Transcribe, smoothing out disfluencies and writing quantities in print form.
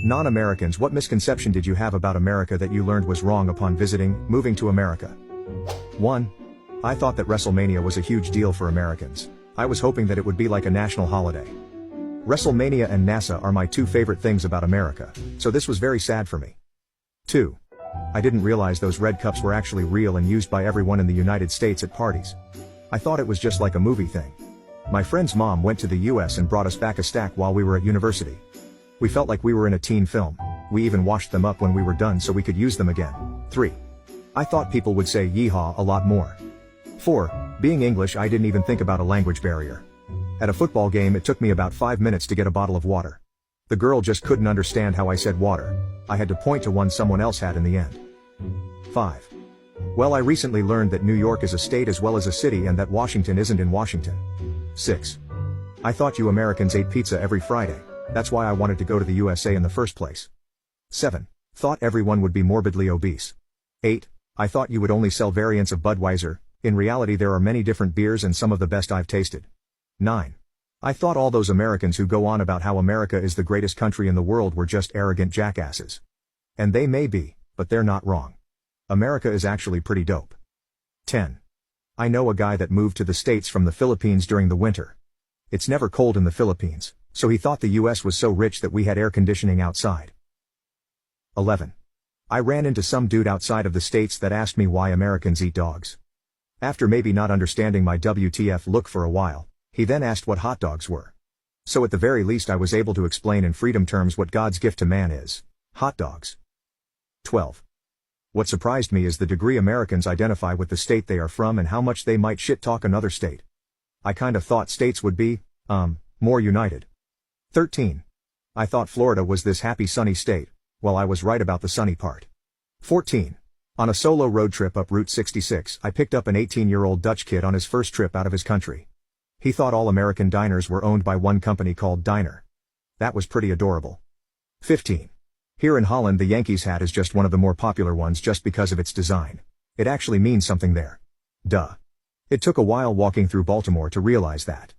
Non-Americans, what misconception did you have about America that you learned was wrong upon moving to America? 1. I thought that WrestleMania was a huge deal for Americans. I was hoping that it would be like a national holiday. WrestleMania and NASA are my two favorite things about America, so this was very sad for me. 2. I didn't realize those red cups were actually real and used by everyone in the United States at parties. I thought it was just like a movie thing. My friend's mom went to the US and brought us back a stack while we were at university. We felt like we were in a teen film. We even washed them up when we were done so we could use them again. 3. I thought people would say yeehaw a lot more. 4. Being English, I didn't even think about a language barrier. At a football game, it took me about 5 minutes to get a bottle of water. The girl just couldn't understand how I said water. I had to point to one someone else had in the end. 5. Well, I recently learned that New York is a state as well as a city and that Washington isn't in Washington. 6. I thought you Americans ate pizza every Friday. That's why I wanted to go to the USA in the first place. 7. Thought everyone would be morbidly obese. 8. I thought you would only sell variants of Budweiser. In reality, there are many different beers and some of the best I've tasted. 9. I thought all those Americans who go on about how America is the greatest country in the world were just arrogant jackasses. And they may be, but they're not wrong. America is actually pretty dope. 10. I know a guy that moved to the States from the Philippines during the winter. It's never cold in the Philippines, so he thought the US was so rich that we had air conditioning outside. 11. I ran into some dude outside of the States that asked me why Americans eat dogs. After maybe not understanding my WTF look for a while, he then asked what hot dogs were. So at the very least I was able to explain in freedom terms what God's gift to man is: hot dogs. 12. What surprised me is the degree Americans identify with the state they are from and how much they might shit-talk another state. I kind of thought states would be, more united. 13. I thought Florida was this happy sunny state. Well, I was right about the sunny part. 14. On a solo road trip up Route 66, I picked up an 18-year-old Dutch kid on his first trip out of his country. He thought all American diners were owned by one company called Diner. That was pretty adorable. 15. Here in Holland, the Yankees hat is just one of the more popular ones just because of its design. It actually means something there. Duh. It took a while walking through Baltimore to realize that.